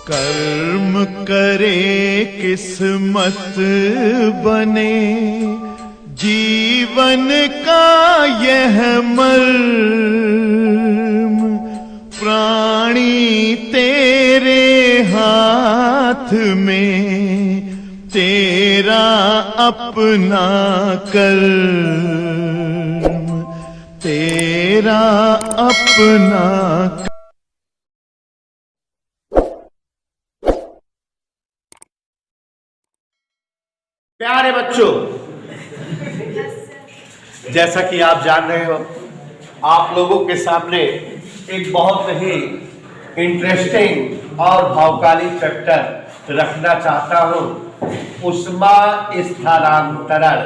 कर्म करे किस्मत बने, जीवन का यह मर्म, प्राणी तेरे हाथ में, तेरा अपना कर्म, तेरा अपना। प्यारे बच्चों, जैसा कि आप जान रहे हो, आप लोगों के सामने एक बहुत ही इंटरेस्टिंग और भावकाली चैप्टर रखना चाहता हूं। ऊष्मा स्थानांतरण,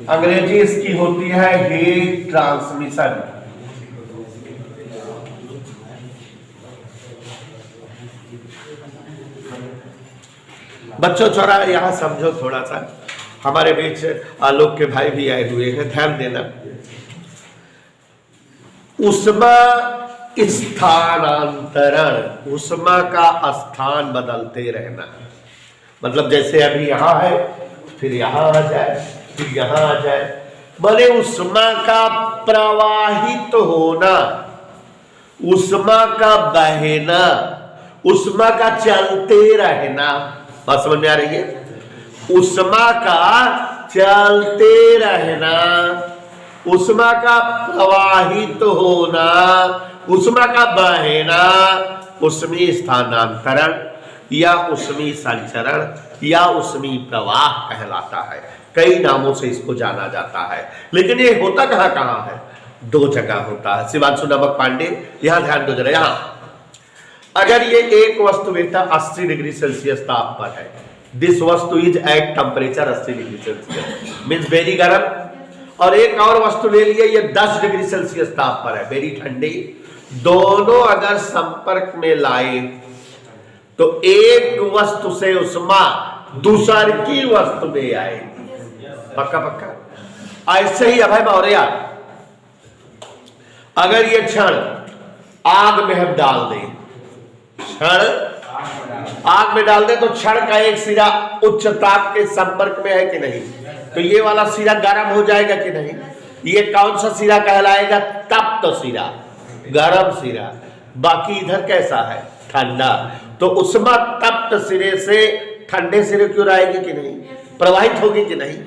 अंग्रेजी इसकी होती है हीट ट्रांसमिशन। बच्चों छोरा यहां समझो थोड़ा सा, हमारे बीच आलोक के भाई भी आए हुए हैं, ध्यान देना। ऊष्मा स्थानांतरण, ऊष्मा का स्थान बदलते रहना, मतलब जैसे अभी यहां है फिर यहां आ जाए फिर यहां आ जाए, माने ऊष्मा का प्रवाहित होना, ऊष्मा का बहना, ऊष्मा का चलते रहना। बात समझ में आ रही है? ऊष्मा का चलते रहना, ऊष्मा का प्रवाहित होना, ऊष्मा का बहना ऊष्मी स्थानांतरण या ऊष्मी संचरण या ऊष्मी प्रवाह कहलाता है। कई नामों से इसको जाना जाता है, लेकिन ये होता कहां कहां है? दो जगह होता है। शिवांशु नमक पांडे, यहां ध्यान दो जरा। यहां अगर ये एक वस्तु बेटा 80 डिग्री सेल्सियस ताप पर है, दिस वस्तु is at temperature 80 degree Celsius means very गर्म, और एक और वस्तु ले लिए ये 10 डिग्री सेल्सियस ताप पर है, वेरी ठंडी। दोनों अगर संपर्क में लाए तो एक वस्तु से ऊष्मा दूसर की वस्तु में आएगी। पक्का पक्का? ऐसे ही अभय मौर्य, अगर ये क्षण आग में हम डाल दें, क्षण आग में डाल दे तो क्षण का एक सिरा उच्च ताप के संपर्क में है कि नहीं? तो ये वाला सिरा गर्म हो जाएगा कि नहीं? ये कौन सा सिरा कहलाएगा? तप्त सिरा, गर्म सिरा। बाकी इधर कैसा है? ठंडा। तो ऊष्मा तप्त सिरे से ठंडे सिरे की ओर आएगी कि नहीं? प्रवाहित होगी कि नहीं?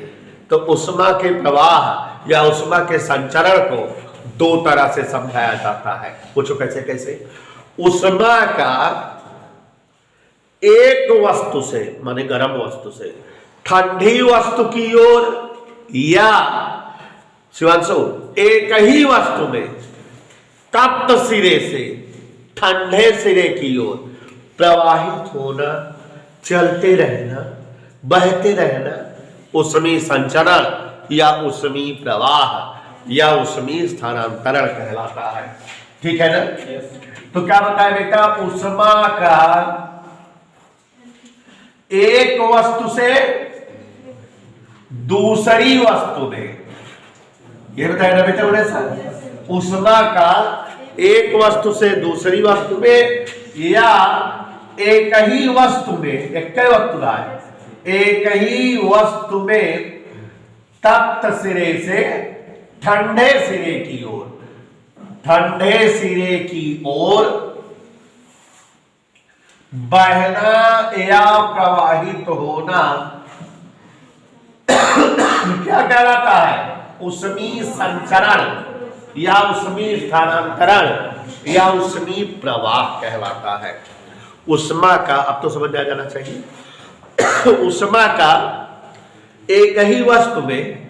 तो ऊष्मा के प्रवाह या ऊष्मा के संचरण को दो तरह से समझाया जाता है। पूछो कैसे कैसे? ऊष्मा का एक वस्तु से, माने गर्म वस्तु से, ठंडी वस्तु की ओर, या शिवांशु एक ही वस्तु में तप्त सिरे से ठंडे सिरे की ओर प्रवाहित होना, चलते रहना, बहते रहना ऊष्मी संचरण या ऊष्मी प्रवाह या ऊष्मी स्थानांतरण कहलाता है। ठीक है ना? तो क्या बताया बेटा? ऊष्मा का एक वस्तु से दूसरी वस्तु में, ये बताया ना बेटा उन्हें सर? ऊष्मा का एक वस्तु से दूसरी वस्तु में या एक ही वस्तु में, एक वस्तु है, एक ही वस्तु में तप्त सिरे से ठंडे सिरे की ओर, ठंडे सिरे की ओर बहना या प्रवाहित होना क्या कहलाता है? ऊष्मी संचरण या ऊष्मी स्थानांतरण या ऊष्मी प्रवाह कहलाता है। ऊष्मा का, अब तो समझ आ जाना चाहिए, ऊष्मा का एक ही वस्तु में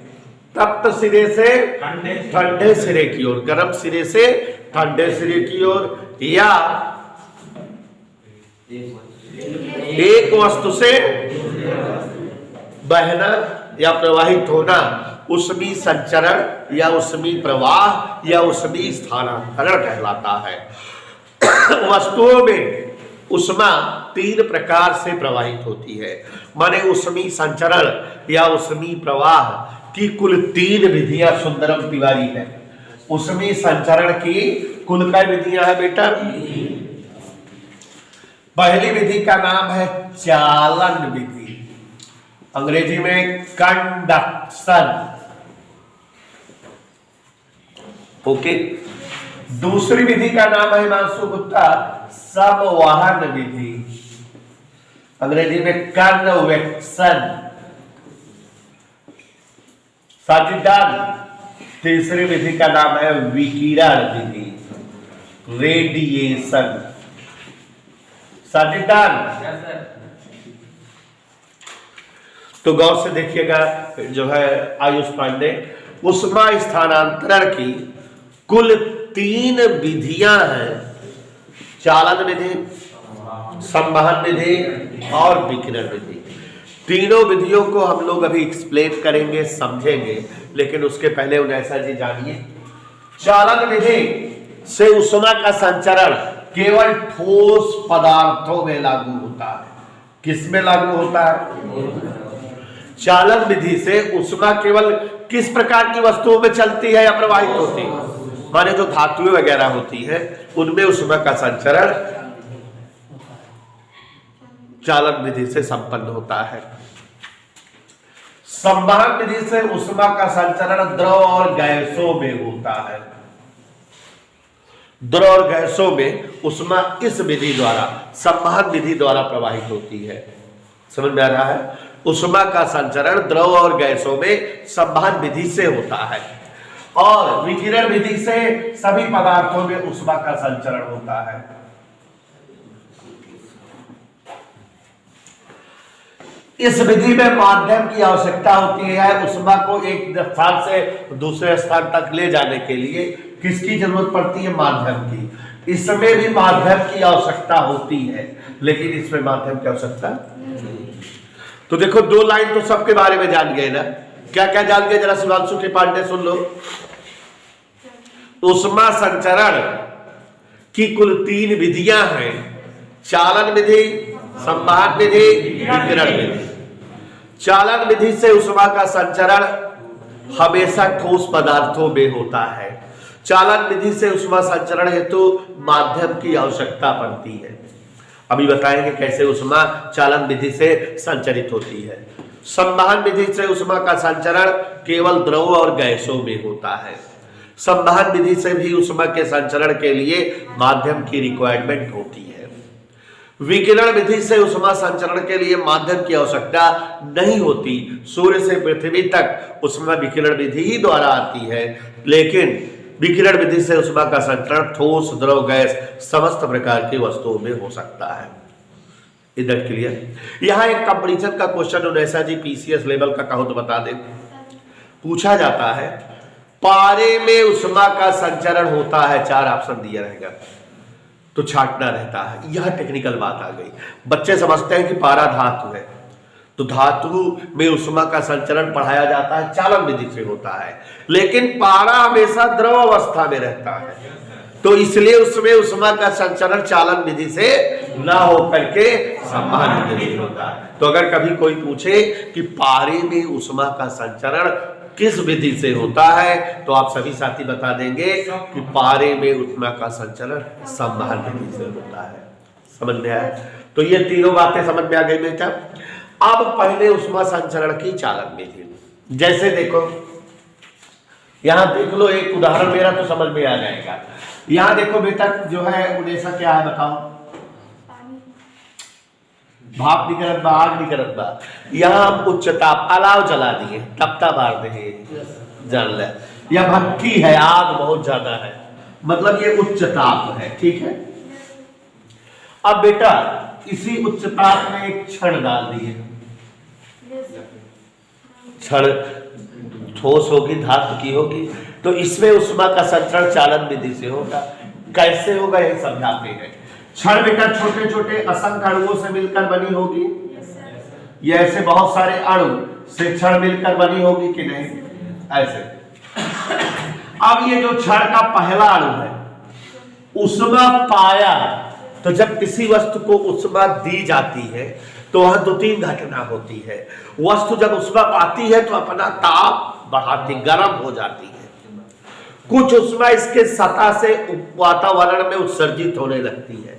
तप्त सिरे से ठंडे सिरे की ओर, गर्म सिरे से ठंडे सिरे की ओर, या एक वस्तु से बहना या प्रवाहित होना ऊष्मी संचरण या ऊष्मी प्रवाह या ऊष्मी स्थानांतरण कहलाता है। वस्तुओं में ऊष्मा तीन प्रकार से प्रवाहित होती है, माने ऊष्मी संचरण या ऊष्मी प्रवाह की कुल 3 विधियां सुंदरम तिवारी है। ऊष्मी संचरण की कुल क्या विधियां है बेटा? पहली विधि का नाम है चालन विधि, अंग्रेजी में कंडक्शन। ओके। दूसरी विधि का नाम है हिमांशु गुप्ता संवहन विधि, अंग्रेजी में कन्वेक्शन। साजिदान। तीसरी विधि का नाम है विकिरण विधि, रेडिएशन। साजिदान। तो गौर से देखिएगा, जो है आयुष पांडे, उष्मा स्थानांतरण की कुल 3 विधियां हैं, चालन विधि, संवहन विधि और विकिरण विधि। तीनों विधियों को हम लोग अभी एक्सप्लेन करेंगे, समझेंगे, लेकिन उसके पहले उन्नैसा जी जानिए, चालन विधि से उष्मा का संचरण केवल ठोस पदार्थों में लागू होता है। किस में लागू होता है? चालन विधि से उष्मा केवल किस प्रकार की वस्तुओं में चलती है या प्रवाहित होती है? माने जो धातुएं वगैरह होती है उनमें उष्मा का संचरण चालन विधि से संपन्न होता है। संवहन विधि से उष्मा का संचरण द्रव और गैसों में होता है। द्रव और गैसों में उष्मा इस विधि द्वारा, संवहन विधि द्वारा प्रवाहित होती है। समझ में आ रहा है? उष्मा का संचरण द्रव और गैसों में संवहन विधि से होता है और विकिरण विधि से सभी पदार्थों में उष्मा का संचरण होता है। इस विधि में माध्यम की आवश्यकता होती है। उष्मा को एक स्थान से दूसरे स्थान तक ले जाने के लिए किसकी जरूरत पड़ती है? माध्यम की। इसमें भी माध्यम की आवश्यकता होती है, लेकिन इसमें माध्यम की आवश्यकता तो देखो, 2 लाइन तो सबके बारे में जान गए ना। क्या क्या जान गए? जरा शिवांशु के पांडे सुन लो। उष्मा संचरण की कुल 3 विधियां हैं, चालन विधि, संवहन विधि, विकिरण विधि। चालन विधि से उष्मा का संचरण हमेशा ठोस पदार्थों में होता है। चालन विधि से उष्मा संचरण हेतु माध्यम की आवश्यकता पड़ती है। अभी बताएंगे कैसे उष्मा चालन विधि से संचरित होती है। संवहन विधि से उष्मा का संचरण केवल द्रव और गैसों में होता है। संवहन विधि से भी उष्मा के संचरण के लिए माध्यम की रिक्वायरमेंट होती है। विकिरण विधि से उष्मा संचरण के लिए माध्यम की आवश्यकता नहीं होती। सूर्य से पृथ्वी तक उष्मा विकिरण विधि ही द्वारा आती है, लेकिन विकिरण विधि से उष्मा का संचरण ठोस, द्रव, गैस समस्त प्रकार की वस्तुओं में हो सकता है। इधर क्लियर? यहाँ एक कंपैरिजन का क्वेश्चन उन्नैसा जी पीसीएस लेवल का कहो तो बता दे। पूछा जाता है, पारे में उष्मा का संचरण होता है, 4 ऑप्शन दिया रहेगा, तो छांटना रहता है। यह टेक्निकल बात आ गई। बच्चे समझते हैं कि पारा धातु है, तो धातु में उष्मा का संचरण पढ़ाया जाता है, चालन विधि से होता है, लेकिन पारा हमेशा द्रव अवस्था में रहता है, तो इसलिए उसमें उष्मा का संचरण चालन विधि से न होकर के संवहन विधि से होता है। तो अगर कभी कोई पूछे कि पारे में उष्मा का संचरण किस विधि से होता है, तो आप सभी साथी बता देंगे कि पारे में उष्मा का संचरण संवहन विधि से होता है। समझ में आया? तो ये तीनों बातें समझ में आ गई बेटा। अब पहले उष्मा संचरण की चालन विधि। जैसे देखो, यहां देख लो, एक उदाहरण मेरा तो समझ में आ जाएगा। यहां देखो बेटा, जो है उन्नैसा क्या है बताओ? भाप निकलत बा, आग निकलत बा। यहाँ हम उच्च ताप अलाव जला दिए, तपता मार दे, जान ले। यह भट्टी है, आग बहुत ज्यादा है, मतलब ये उच्च ताप है, ठीक है। अब बेटा इसी उच्च ताप में एक छड़ डाल दिए, छड़ ठोस होगी, धातु की होगी, तो इसमें उष्मा का संचरण चालन विधि से होगा। कैसे होगा ये समझाते हैं। छड़ बेटा छोटे छोटे असंख्य अणुओं से मिलकर बनी होगी, ये ऐसे बहुत सारे अणु से छड़ मिलकर बनी होगी कि नहीं? ऐसे। अब ये जो छड़ का पहला अणु है, उष्मा पाया, तो जब किसी वस्तु को उष्मा दी जाती है तो वह 2-3 घटना होती है। वस्तु जब उष्मा पाती है तो अपना ताप बढ़ाती, गर्म हो जाती है। कुछ उष्मा इसके सतह से वातावरण में उत्सर्जित होने लगती है,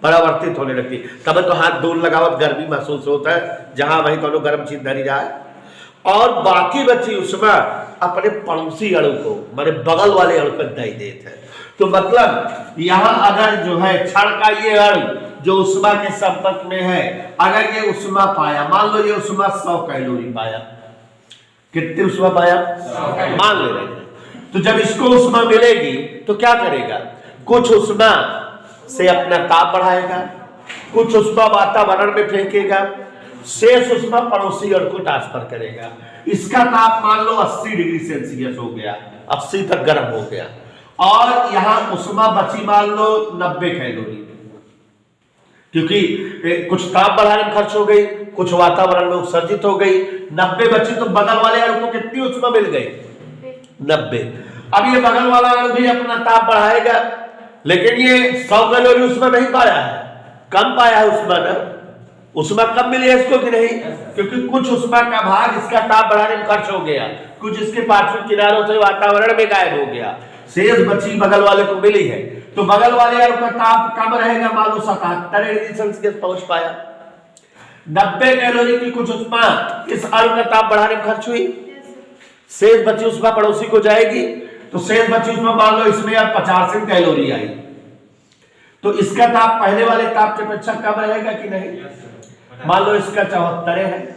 परावर्तित होने लगती। तब तो हाथ दूर लगावत गर्मी महसूस होता है, जहां वही कोनो गर्म चीज धरी जाए, और बाकी बची उष्मा अपने पड़ोसी अणु को, माने बगल वाले अणु को दे देते हैं। तो मतलब यहां अगर जो है क्षण का ये अणु जो उष्मा के संपर्क में है, अगर ये उष्मा पाया, मान लो ये उष्मा 100 कैलोरी पाया, कितनी उष्मा पाया, मान ले रहे हैं, तो जब इसको उष्मा मिलेगी तो क्या करेगा, कुछ उष्मा से अपना ताप बढ़ाएगा, कुछ उष्मा वातावरण में फेंकेगा, शेष उष्मा पड़ोसी अणु को ट्रांसफर करेगा। इसका ताप मान लो 80 डिग्री सेल्सियस हो गया, 80 तक गर्म हो गया, और यहां उष्मा बची मान लो 90 कैलोरी, क्योंकि कुछ ताप बढ़ाने में खर्च हो गई, कुछ वातावरण में उत्सर्जित हो गई, 90 बची, तो बगल वाले अणु को कितनी उष्मा मिल गई, 90। अब ये बगल वाला अणु भी अपना ताप बढ़ाएगा, लेकिन ये 100 कैलोरी उष्मा नहीं पाया है, कम पाया है उष्मा ना, उष्मा कम मिली है इसको कि नहीं, क्योंकि कुछ उष्मा का भाग इसका ताप बढ़ाने में खर्च हो गया, कुछ इसके पार्श्व किनारों से वातावरण में गायब हो गया, शेष बची बगल वाले को मिली है। तो बगल वाले अणु का ताप कम रहेगा, मान लो 77 डिग्री सेल्सियस पहुंच पाया, 90 कैलोरी की कुछ उष्मा इस अणु का ताप बढ़ाने में खर्च हुई, शेष बची उष्मा पड़ोसी को जाएगी, तो शेष बची उष्मा मान लो इसमें अब 85 कैलोरी आई, तो इसका ताप पहले वाले ताप की अपेक्षा कम रहेगा कि नहीं, मान लो इसका 74 है।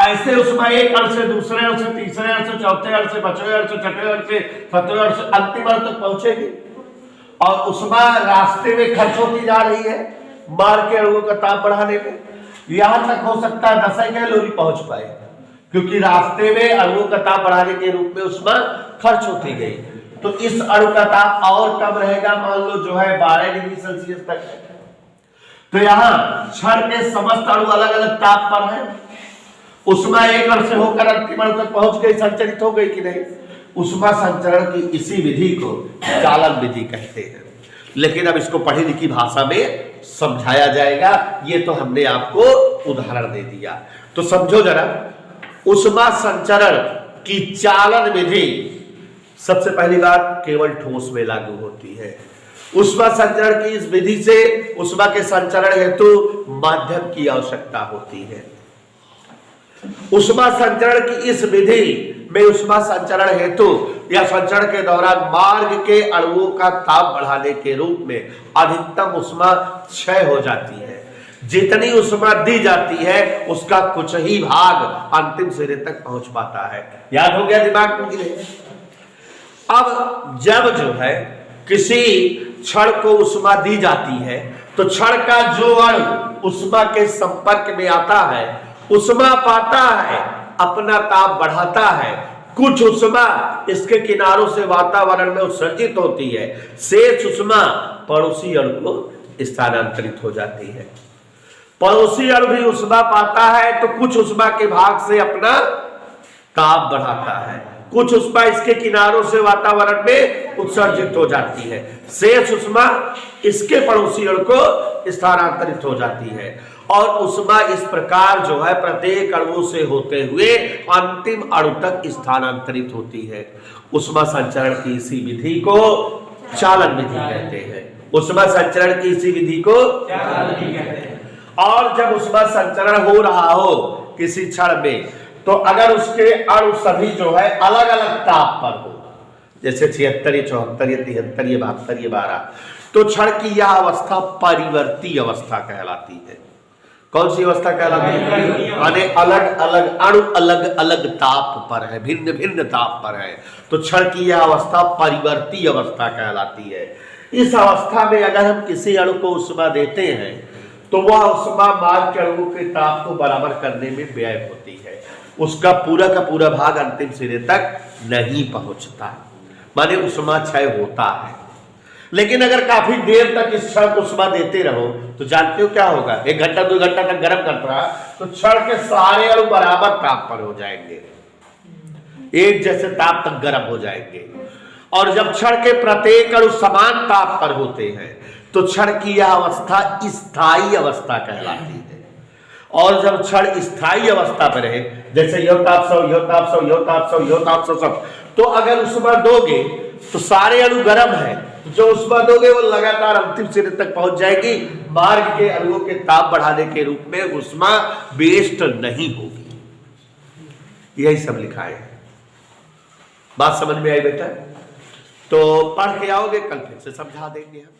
ऐसे उष्मा एक अणु से दूसरे अणु से तीसरे अणु से चौथे अणु से पांचवें अणु से छठवें अणु से सातवें अणु से अंतिम अणु तक पहुंचेगी, और उष्मा रास्ते में खर्च होती जा रही है मार के अणुओं का ताप बढ़ाने में, यहां तक हो सकता है 10 कैलोरी पहुंच पाए, क्योंकि रास्ते में अणुओं का ताप बढ़ाने के रूप में उष्मा खर्च होती गई। तो इस अणु का ताप और कम रहेगा, मान लो जो है 12 डिग्री सेल्सियस तक है। तो यहां क्षण के समस्त अणु अलग अलग ताप पर है, उष्मा एक अणु से होकर अंतिम अणु तक पहुंच गई, संचरित हो गई कि नहीं। उष्मा संचरण की इसी विधि को चालन विधि कहते हैं, लेकिन अब इसको पढ़ी लिखी भाषा में समझाया जाएगा। ये तो हमने आपको उदाहरण दे दिया, तो समझो जरा, उष्मा संचरण की चालन विधि सबसे पहली बात केवल ठोस में लागू होती है। उष्मा संचरण की इस विधि से उष्मा के संचरण हेतु माध्यम की आवश्यकता होती है। उष्मा संचरण की इस विधि में उष्मा संचरण हेतु या संचरण के दौरान मार्ग के अणुओं का ताप बढ़ाने के रूप में अधिकतम उष्मा क्षय हो जाती है। जितनी उष्मा दी जाती है उसका कुछ ही भाग अंतिम सिरे तक पहुंच पाता है। याद हो गया दिमाग में? अब जब जो है किसी क्षण को उष्मा दी जाती है तो क्षण का जो अणु उष्मा के संपर्क में आता है, उष्मा पाता है, अपना ताप बढ़ाता है, कुछ उष्मा इसके किनारों से वातावरण में उत्सर्जित होती है, शेष उष्मा पड़ोसी अणु को स्थानांतरित हो जाती है। पड़ोसी अणु भी उष्मा पाता है तो कुछ उष्मा के भाग से अपना ताप बढ़ाता है, कुछ उष्मा इसके किनारों से वातावरण में उत्सर्जित हो जाती है, शेष उष्मा इसके पड़ोसी अणु को स्थानांतरित हो जाती है। और उष्मा इस प्रकार जो है प्रत्येक अणु से होते हुए अंतिम अणु तक स्थानांतरित होती है। उष्मा संचरण की इसी विधि को चालन विधि कहते हैं। उष्मा संचरण की इसी विधि को चालन विधि कहते हैं। और जब उष्मा संचरण हो रहा हो किसी क्षण में, तो अगर उसके अणु सभी जो है अलग अलग ताप पर हो, जैसे 76, 74, 73, 72, 12, तो क्षण की यह अवस्था परिवर्ती अवस्था कहलाती है। कौन सी अवस्था कहलाती है? माने अलग अलग अणु अलग अलग ताप पर है, भिन्न भिन्न ताप पर है, तो क्षण की यह अवस्था परिवर्ती अवस्था कहलाती है। इस अवस्था में अगर हम किसी अणु को उष्मा देते हैं तो वह उष्मा मार्ग के अणु के ताप को बराबर करने में व्यय होती है, उसका पूरा का पूरा भाग अंतिम सिरे तक नहीं पहुंचता, माने उष्मा क्षय होता है। लेकिन अगर काफी देर तक इस क्षण को उष्मा देते रहो तो जानते हो क्या होगा? 1 घंटा 2 घंटा तक गर्म करता है तो क्षण के सारे अणु बराबर ताप पर हो जाएंगे, एक जैसे ताप तक गर्म हो जाएंगे। और जब क्षण के प्रत्येक अणु समान ताप पर होते हैं तो क्षण की यह अवस्था स्थायी अवस्था कहलाती है। और जब क्षण स्थायी अवस्था पर है, जैसे यो ताप 100, यो ताप 100, यो ताप 100, यो ताप 100 सब, तो अगर उष्मा दोगे तो सारे अणु गर्म है तो जो उष्मा दोगे वो लगातार अंतिम सिरे तक पहुंच जाएगी, मार्ग के अणुओं के ताप बढ़ाने के रूप में उष्मा वेस्ट नहीं होगी। यही सब लिखा है। बात समझ में आई बेटा? तो पढ़ के आओगे, कल फिर से समझा देंगे हम।